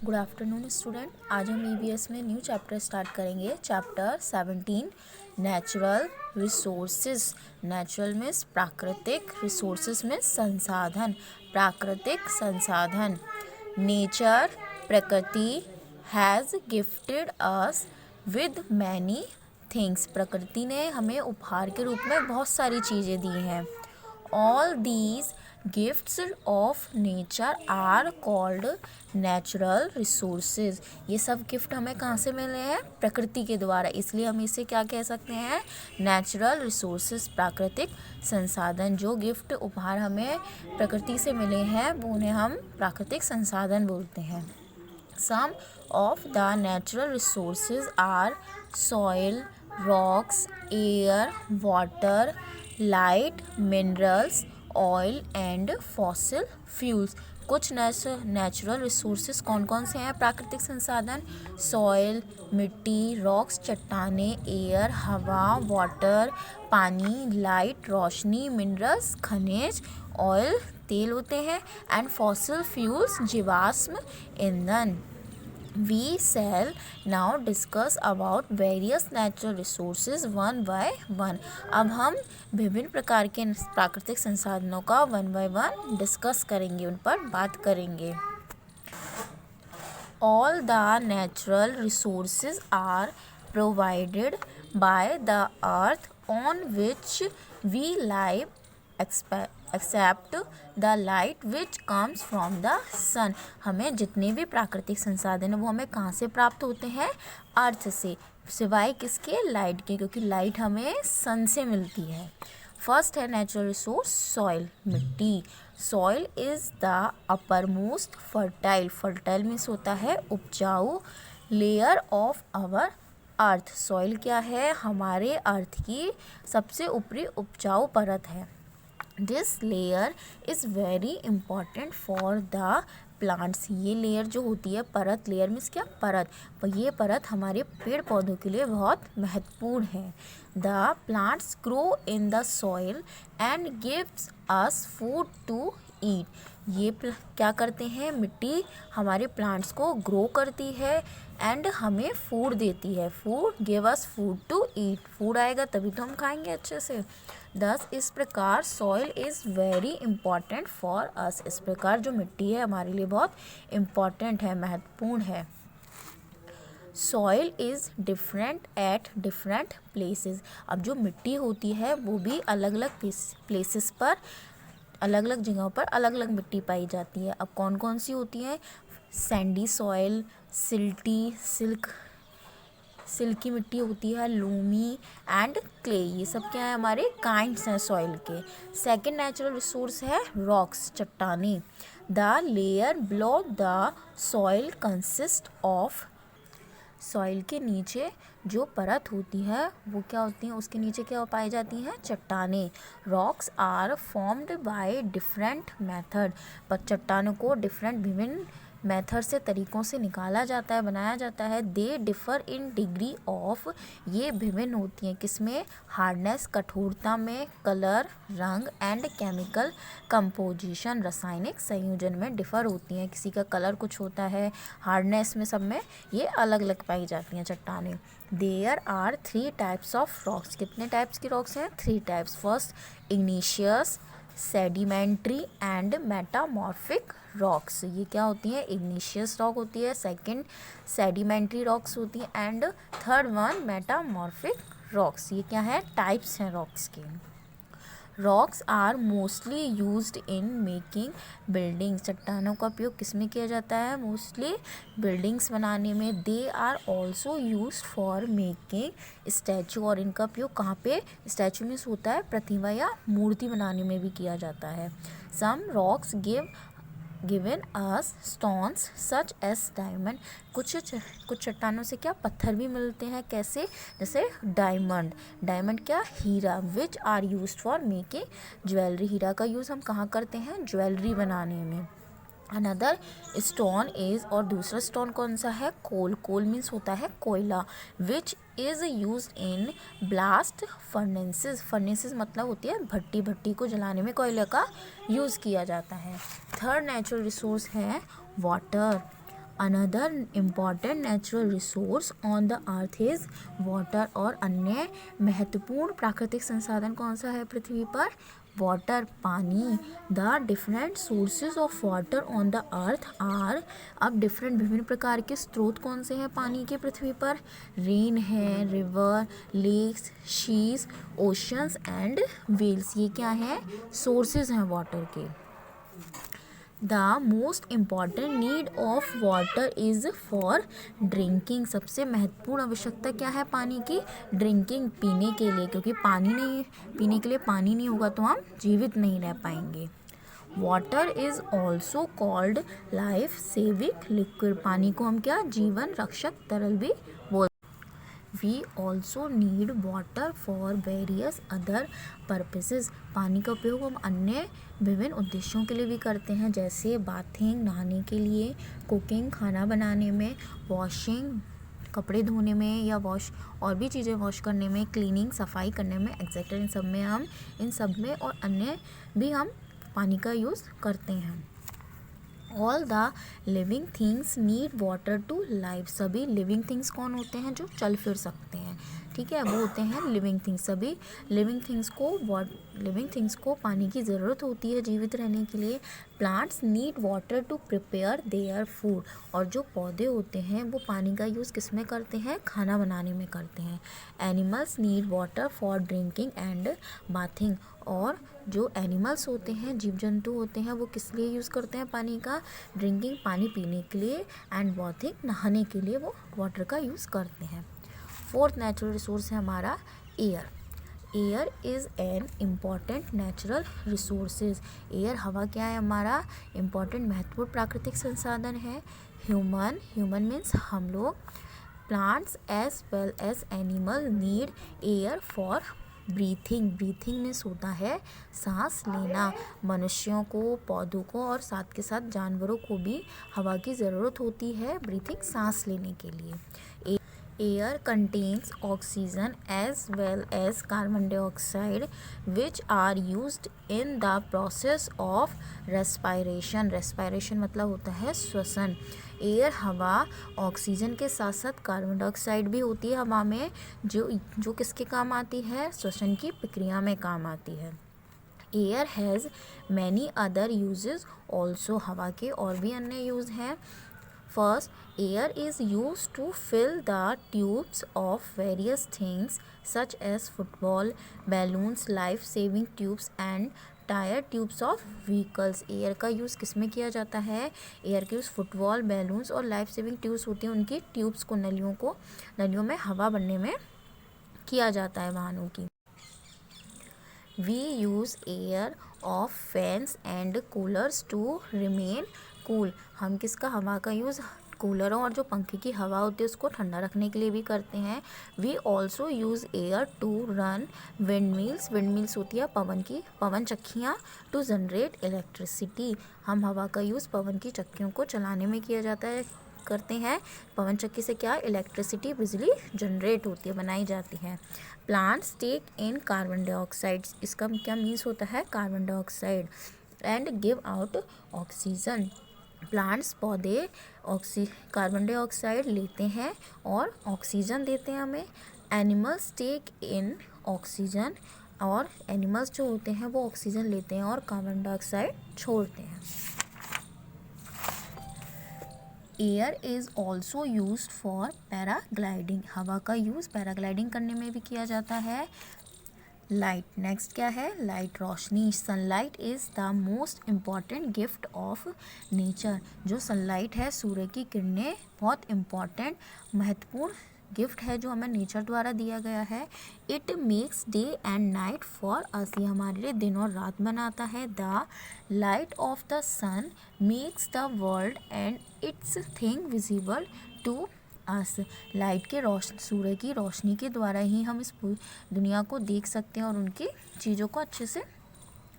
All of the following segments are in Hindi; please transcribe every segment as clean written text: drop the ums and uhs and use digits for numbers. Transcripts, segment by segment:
Good afternoon student. आज हम ईवीएस में न्यू चैप्टर स्टार्ट करेंगे। Chapter 17 natural resources. Natural means प्राकृतिक, रिसोर्सेज में संसाधन, प्राकृतिक संसाधन। नेचर प्रकृति has gifted us with many things. प्रकृति ने हमें उपहार के रूप में बहुत सारी चीज़ें दी हैं। All these gifts of nature are called natural resources. ये सब गिफ्ट हमें कहाँ से मिले हैं? प्रकृति के द्वारा, इसलिए हम इसे क्या कह सकते हैं? नेचुरल रिसोर्सेज, प्राकृतिक संसाधन। जो गिफ्ट उपहार हमें प्रकृति से मिले हैं वो उन्हें हम प्राकृतिक संसाधन बोलते हैं। Some of the natural resources are soil, rocks, air, water, light, minerals, oil and fossil fuels. कुछ नेचुरल रिसोर्सेज कौन कौन से हैं? प्राकृतिक संसाधन, सॉइल मिट्टी, रॉक्स चट्टाने, एयर हवा, वाटर पानी, लाइट रोशनी, मिनरल्स खनिज, ऑयल तेल होते हैं, एंड फॉसिल फ्यूल्स जीवाश्म ईंधन। We shall now discuss about various natural resources one by one. अब हम विभिन्न प्रकार के प्राकृतिक संसाधनों का वन बाय वन डिस्कस करेंगे, उन पर बात करेंगे। All the natural resources are provided by the earth on which we live, except the light which comes from the sun. हमें जितने भी प्राकृतिक संसाधन हैं वो हमें कहाँ से प्राप्त होते हैं? अर्थ से, सिवाय किसके? लाइट के, क्योंकि लाइट हमें सन से मिलती है। फर्स्ट है नेचुरल रिसोर्स सॉइल, मिट्टी। Soil is the upper most fertile, fertile means होता है उपजाऊ, layer of our earth. Soil क्या है? हमारे अर्थ की सबसे ऊपरी उपजाऊ परत है। This layer is very important for the plants. ये लेयर जो होती है, परत, लेयर मीन्स क्या? परत। पर ये परत हमारे पेड़ पौधों के लिए बहुत महत्वपूर्ण है। The plants grow in the soil and gives us food to eat. ये क्या करते हैं? मिट्टी हमारे प्लांट्स को ग्रो करती है एंड हमें फूड देती है। Food, give us food to eat. Food आएगा तभी तो हम खाएंगे अच्छे से। दस इस प्रकार soil is very important for us. इस प्रकार जो मिट्टी है हमारे लिए बहुत इम्पॉर्टेंट है, महत्वपूर्ण है। Soil is different at different places. अब जो मिट्टी होती है वो भी अलग अलग प्लेसेस पर, अलग अलग जगहों पर अलग अलग मिट्टी पाई जाती है। अब कौन कौन सी होती है? सैंडी सॉइल, सिल्टी, सिल्की मिट्टी होती है, लूमी एंड क्ले। ये सब क्या है? हमारे काइंड्स हैं सॉइल के। सेकंड नेचुरल रिसोर्स है रॉक्स, चट्टाने। The layer below the soil consist of, soil के नीचे जो परत होती है वो क्या होती है? उसके नीचे क्या पाई जाती हैं? चट्टाने। Rocks are formed by different method. पर चट्टानों को विभिन्न मेथड से, तरीक़ों से निकाला जाता है, बनाया जाता है। दे डिफ़र इन डिग्री ऑफ, ये विभिन्न होती हैं किसमें? हार्डनेस, कठोरता में, कलर, रंग एंड केमिकल कंपोजिशन, रासायनिक संयोजन में डिफ़र होती हैं। किसी का कलर कुछ होता है, हार्डनेस में, सब में ये अलग अलग पाई जाती हैं चट्टानें। There are 3 types of rocks. कितने टाइप्स की रॉक्स हैं? 3 types. First igneous, sedimentary and metamorphic rocks. ये क्या होती है? इग्नीशियस रॉक होती है, सेकंड सेडिमेंट्री रॉक्स होती हैं, and third one metamorphic rocks. ये क्या है? टाइप्स हैं रॉक्स के। Rocks are mostly used in making buildings. चट्टानों का उपयोग किस में किया जाता है? मोस्टली बिल्डिंग्स बनाने में। They are also used for making statue. और इनका उपयोग कहाँ पे? स्टैचू में होता है, प्रतिमा या मूर्ति बनाने में भी किया जाता है। Some rocks given us stones such as diamond. कुछ चट्टानों से क्या? पत्थर भी मिलते हैं। कैसे? जैसे डायमंड। डायमंड क्या? हीरा। Which are used for making jewellery. हीरा का यूज़ हम कहाँ करते हैं? ज्वेलरी बनाने में। अनदर स्टोन इज़, और दूसरा स्टोन कौन सा है? कोल। कोल मीन्स होता है कोयला। Which is used in blast furnaces. Furnaces मतलब होती है भट्टी, भट्टी को जलाने में कोयले का यूज़ किया जाता है। थर्ड नेचुरल रिसोर्स है water. Another important natural resource on the earth is water, और अन्य महत्वपूर्ण प्राकृतिक संसाधन कौन सा है पृथ्वी पर? वाटर, पानी। The different sources of water on the earth are, अब डिफरेंट विभिन्न प्रकार के स्रोत कौन से हैं पानी के पृथ्वी पर? रेन है, river, lakes, seas, oceans and wells, ये क्या है? सोर्सेज हैं वाटर के। The most important need of water is for drinking, सबसे महत्वपूर्ण आवश्यकता क्या है पानी की? ड्रिंकिंग, पीने के लिए, क्योंकि पानी नहीं, पीने के लिए पानी नहीं होगा तो हम जीवित नहीं रह पाएंगे। Water is also called life saving liquid, पानी को हम क्या? जीवन रक्षक तरल भी बोलते। We also need water for various other purposes, पानी का उपयोग हम अन्य विभिन्न उद्देश्यों के लिए भी करते हैं, जैसे बाथिंग, नहाने के लिए, कुकिंग, खाना बनाने में, वॉशिंग, कपड़े धोने में, या वॉश और भी चीज़ें वॉश करने में, क्लीनिंग, सफाई करने में, एक्सेट्रा, इन सब में और अन्य भी हम पानी का यूज़ करते हैं। All the living things need water to live, सभी लिविंग थिंग्स कौन होते हैं? जो चल फिर सकते हैं, ठीक है, वो होते हैं लिविंग थिंग्स। सभी लिविंग थिंग्स को पानी की ज़रूरत होती है जीवित रहने के लिए। Plants need water to prepare their food, और जो पौधे होते हैं वो पानी का यूज़ किस में करते हैं? खाना बनाने में करते हैं। Animals need water for drinking and bathing, और जो एनिमल्स होते हैं, जीव जंतु होते हैं, वो किस लिए यूज़ करते हैं पानी का? ड्रिंकिंग, पानी पीने के लिए, एंड बाथिंग, नहाने के लिए वो वाटर का यूज़ करते हैं। फोर्थ नेचुरल रिसोर्स है हमारा air. Air is an important natural resources, air, हवा क्या है? हमारा इम्पॉर्टेंट महत्वपूर्ण प्राकृतिक संसाधन है। ह्यूमन मीन्स हम लोग, plants as well as animal need air for breathing means होता है सांस लेना। मनुष्यों को, पौधों को और साथ के साथ जानवरों को भी हवा की ज़रूरत होती है ब्रीथिंग, सांस लेने के लिए। Air contains oxygen as well as carbon dioxide which are used in the process of respiration मतलब होता है श्वसन। एयर, हवा, ऑक्सीजन के साथ साथ कार्बन डाइऑक्साइड भी होती है हवा में, जो किसके काम आती है? श्वसन की प्रक्रिया में काम आती है। Air has many other uses also, हवा के और भी अन्य यूज़ हैं। First, air is used to fill the tubes of various things such as football, balloons, life-saving tubes and tire tubes of vehicles. Air का यूज़ किस में किया जाता है? एयर का यूज़ फुटबॉल, बैलून्स और लाइफ सेविंग ट्यूब्स होती हैं, उनकी ट्यूब्स को, नलियों में हवा भरने में किया जाता है वाहनों की। We use air of fans and coolers to remain cool. हम किसका? हवा का यूज़ कूलरों और जो पंखे की हवा होती है उसको ठंडा रखने के लिए भी करते हैं। We also use air to run windmills होती है पवन चक्कियाँ, टू जनरेट इलेक्ट्रिसिटी। हम हवा का यूज़ पवन की चक्कियों को चलाने में किया जाता है, करते हैं। पवन चक्की से क्या? इलेक्ट्रिसिटी, बिजली जनरेट होती है, बनाई जाती है। प्लांट्स टेक इन कार्बन डाइऑक्साइड, इसका क्या मीन्स होता है? Carbon dioxide, and give out oxygen. Plants, पौधे कार्बन डाइऑक्साइड लेते हैं और ऑक्सीजन देते हैं हमें। एनिमल्स टेक इन ऑक्सीजन, और एनिमल्स जो होते हैं वो ऑक्सीजन लेते हैं और कार्बन डाइऑक्साइड छोड़ते हैं। Air is also used for paragliding, हवा का यूज़ पैराग्लाइडिंग करने में भी किया जाता है। लाइट, नेक्स्ट क्या है? Light, Roshni. Sunlight is the most important gift of nature, जो सनलाइट है, सूर्य की किरणें, बहुत इम्पॉर्टेंट महत्वपूर्ण गिफ्ट है जो हमें नेचर द्वारा दिया गया है। It makes day and night for us, ये हमारे लिए दिन और रात बनाता है। The light of the sun makes the world and its thing visible to us, light के सूर्य की रोशनी के द्वारा ही हम इस दुनिया को देख सकते हैं और उनकी चीज़ों को अच्छे से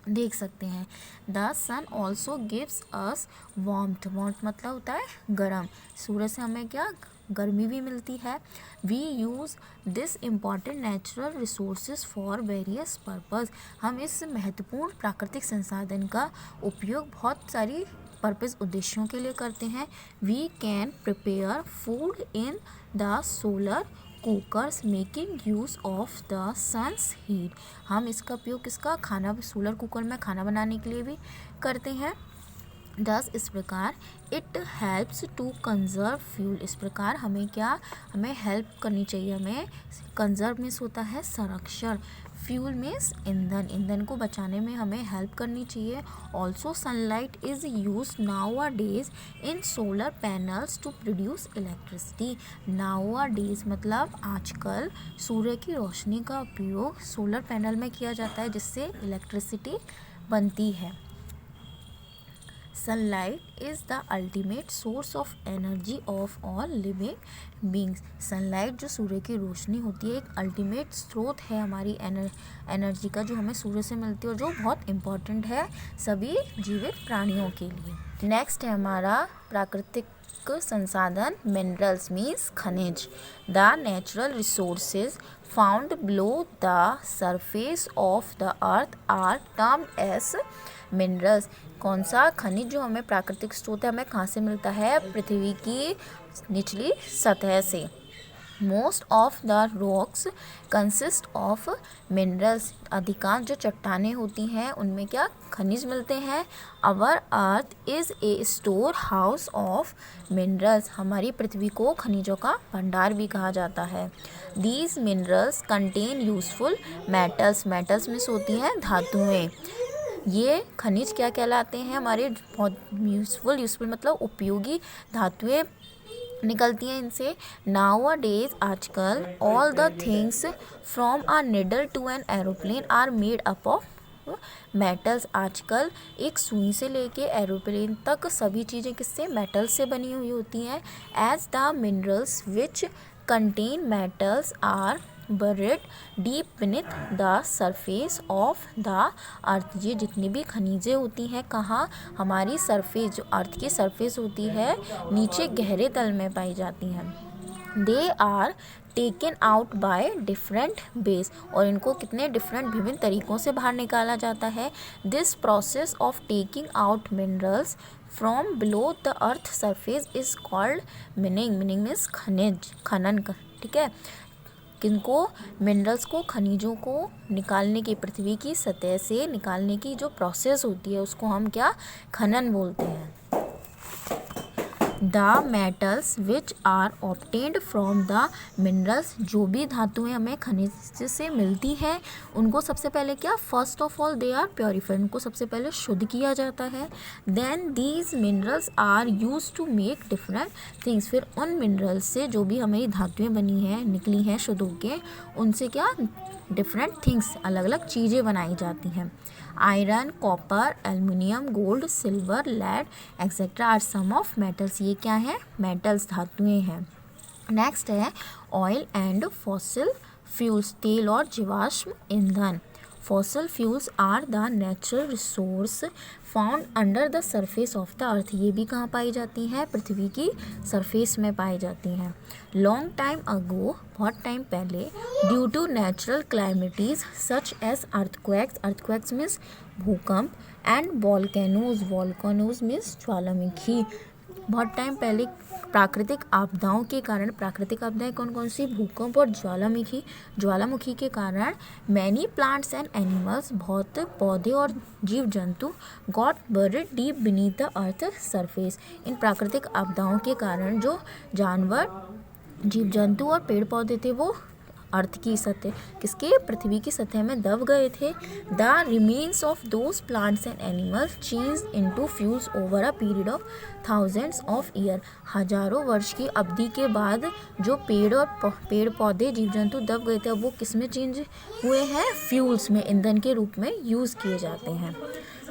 देख सकते हैं। The sun also gives us warmth मतलब होता है गर्म, सूर्य से हमें क्या? गर्मी भी मिलती है। We use this important natural resources for various purpose, हम इस महत्वपूर्ण प्राकृतिक संसाधन का उपयोग बहुत सारी पर्पस उद्देश्यों के लिए करते हैं। We can prepare food in the solar cookers making use of the sun's heat. हम इसका उपयोग किसका खाना सोलर कुकर में खाना बनाने के लिए भी करते हैं। दस इस प्रकार it helps to conserve fuel. इस प्रकार हमें हेल्प करनी चाहिए। हमें कंजर्व मीन्स होता है संरक्षण, फ्यूल मीन्स ईंधन को बचाने में हमें हेल्प करनी चाहिए। Also sunlight is use nowadays in solar panels to produce electricity. Nowadays मतलब आजकल सूर्य की रोशनी का उपयोग सोलर पैनल में किया जाता है जिससे इलेक्ट्रिसिटी बनती है। Sunlight is the ultimate source of energy of all living beings. Sunlight जो सूर्य की रोशनी होती है एक अल्टीमेट स्रोत है हमारी एनर्जी का, जो हमें सूर्य से मिलती है और जो बहुत इम्पॉर्टेंट है सभी जीवित प्राणियों के लिए। नेक्स्ट है हमारा प्राकृतिक संसाधन मिनरल्स मीन्स खनिज। The natural resources found below the surface of the earth are termed as minerals. कौन सा खनिज जो हमें प्राकृतिक स्रोत है हमें कहाँ से मिलता है? पृथ्वी की निचली सतह से। Most of the rocks consist of minerals. अधिकांश जो चट्टानें होती हैं उनमें क्या खनिज मिलते हैं। Our earth is a store house of minerals. हमारी पृथ्वी को खनिजों का भंडार भी कहा जाता है। These minerals contain useful metals. Metals में होती हैं धातुएँ। ये खनिज क्या कहलाते हैं? हमारे बहुत यूजफुल मतलब उपयोगी धातुएं निकलती हैं इनसे। नाउ अ डेज आजकल all the things from a needle to an aeroplane are made up of metals. आजकल एक सुई से लेके एरोप्लेन तक सभी चीज़ें किससे? मेटल से बनी हुई होती हैं। As the minerals which contain metals are buried deep beneath the surface of the earth. ये जितनी भी खनिजें होती हैं कहाँ? हमारी सरफेस जो अर्थ की सरफेस होती है नीचे गहरे तल में पाई जाती हैं। They are taken out by different ways. और इनको कितने विभिन्न तरीक़ों से बाहर निकाला जाता है। This process of taking out minerals from below the earth surface is called meaning. Meaning means खनिज, खनन। ठीक है, किनको? मिनरल्स को, खनिजों को निकालने की, पृथ्वी की सतह से निकालने की जो प्रोसेस होती है उसको हम क्या? खनन बोलते हैं। The metals which are obtained from the minerals. जो भी धातुएं हमें खनिज से मिलती हैं उनको सबसे पहले क्या? First of all they are purified. उनको सबसे पहले शुद्ध किया जाता है। Then these minerals are use to make different things. फिर उन मिनरल्स से जो भी हमारी धातुएं बनी हैं, निकली हैं शुद्ध होके, उनसे क्या? डिफरेंट थिंग्स, अलग अलग चीज़ें बनाई जाती हैं। Iron, copper, aluminium, gold, silver, lead etcetera are some of metals. ये क्या है? मेटल्स, धातुएं हैं। नेक्स्ट है ऑयल एंड फॉसिल फ्यूल्स। तेल और जीवाश्म ईंधन। Fossil fuels are the natural resource found under the surface of the earth. ये भी कहाँ पाई जाती हैं? पृथ्वी की सरफेस में पाई जाती हैं। लॉन्ग टाइम अगो, बहुत टाइम पहले, due to natural calamities such as earthquakes. Earthquakes means भूकंप, एंड वॉल्केनोज। वॉल्केनोज मीन्स ज्वालामुखी। बहुत टाइम पहले प्राकृतिक आपदाओं के कारण, प्राकृतिक आपदाएं कौन कौन सी? भूकंप और ज्वालामुखी के कारण मैनी प्लांट्स एंड एनिमल्स, बहुत पौधे और जीव जंतु, got buried deep beneath the earth surface. इन प्राकृतिक आपदाओं के कारण जो जानवर, जीव जंतु और पेड़ पौधे थे वो अर्थ की सतह, किसके? पृथ्वी की सतह में दब गए थे। The remains of those plants and animals change into fuels over a period of thousands of year. हजारों वर्ष की अवधि के बाद जो पेड़ पौधे, जीव जंतु दब गए थे, अब वो किस में चेंज हुए हैं? फ्यूल्स में, ईंधन के रूप में यूज़ किए जाते हैं।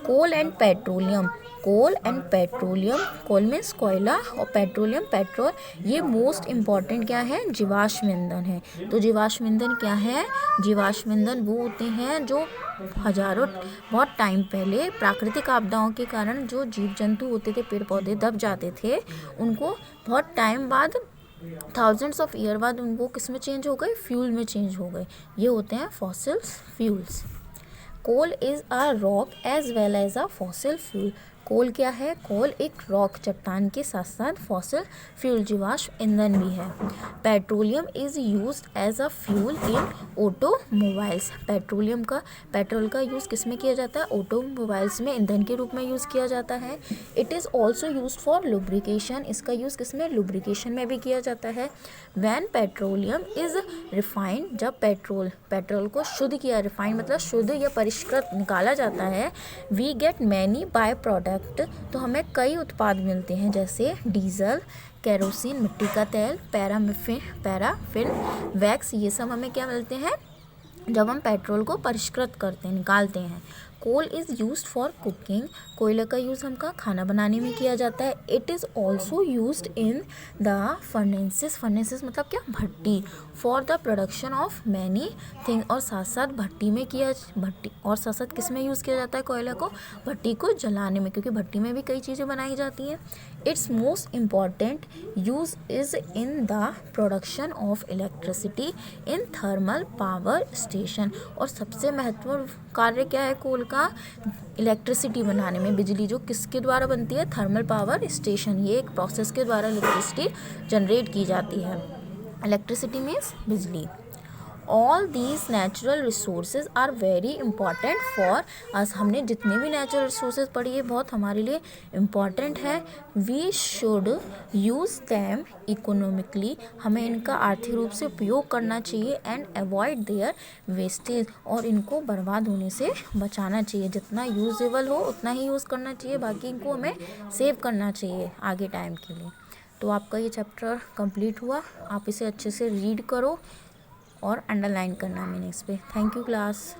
Coal and petroleum. Coal and petroleum, coal means कोयला और पेट्रोलियम पेट्रोल। ये मोस्ट इम्पॉर्टेंट क्या है? जीवाश्म ईंधन है। तो जीवाश्म ईंधन क्या है? जीवाश्म ईंधन वो होते हैं जो बहुत टाइम पहले प्राकृतिक आपदाओं के कारण जो जीव जंतु होते थे, पेड़ पौधे दब जाते थे, उनको बहुत टाइम बाद, थाउजेंड्स ऑफ ईयर बाद उनको किस में चेंज हो गए? फ्यूल में चेंज हो गए। ये होते हैं fossils fuels. Coal is a rock as well as a fossil fuel. Coal क्या है? कोल एक रॉक चट्टान के साथ साथ फॉसिल फ्यूल जीवाश्म ईंधन भी है। Petroleum is used as a fuel in automobiles. Petrol का यूज़ किस में किया जाता है? ऑटोमोबाइल्स में ईंधन के रूप में यूज़ किया जाता है। It is also used for lubrication. इसका यूज़ किस में? लुब्रिकेशन में भी किया जाता है। व्हेन पेट्रोलियम इज़ रिफाइंड, जब पेट्रोल को शुद्ध किया, रिफाइंड मतलब शुद्ध या परिष्कृत निकाला जाता है, we get many by product, तो हमें कई उत्पाद मिलते हैं जैसे डीजल, केरोसिन मिट्टी का तेल, पैराफिन, वैक्स, ये सब हमें क्या मिलते हैं जब हम पेट्रोल को परिष्कृत करते हैं, निकालते हैं। Coal is used for cooking. कोयले का यूज़ हमका खाना बनाने में किया जाता है। It is also used in the furnaces मतलब क्या? भट्टी, for the production of many thing, और साथ साथ किस में यूज़ किया जाता है कोयले को? भट्टी को जलाने में, क्योंकि भट्टी में भी कई चीज़ें बनाई जाती हैं। It's most important use is in the production of electricity in thermal power station, और सबसे महत्वपूर्ण कार्य क्या है कोल का? इलेक्ट्रिसिटी बनाने में। बिजली जो किसके द्वारा बनती है? थर्मल पावर स्टेशन, ये एक प्रोसेस के द्वारा इलेक्ट्रिसिटी जनरेट की जाती है। इलेक्ट्रिसिटी मीन्स बिजली। All these natural resources are very important for us. हमने जितने भी नेचुरल रिसोर्सेज पढ़ी है बहुत हमारे लिए इम्पॉर्टेंट है। We should use them economically, हमें इनका आर्थिक रूप से उपयोग करना चाहिए। एंड अवॉइड देयर वेस्टेज, और इनको बर्बाद होने से बचाना चाहिए। जितना यूजेबल हो उतना ही यूज़ करना चाहिए, बाकी इनको हमें सेव करना चाहिए आगे टाइम के लिए। तो आपका ये चैप्टर कंप्लीट हुआ। आप इसे अच्छे से रीड करो और अंडरलाइन करना मीनिंग्स पे। Thank you class.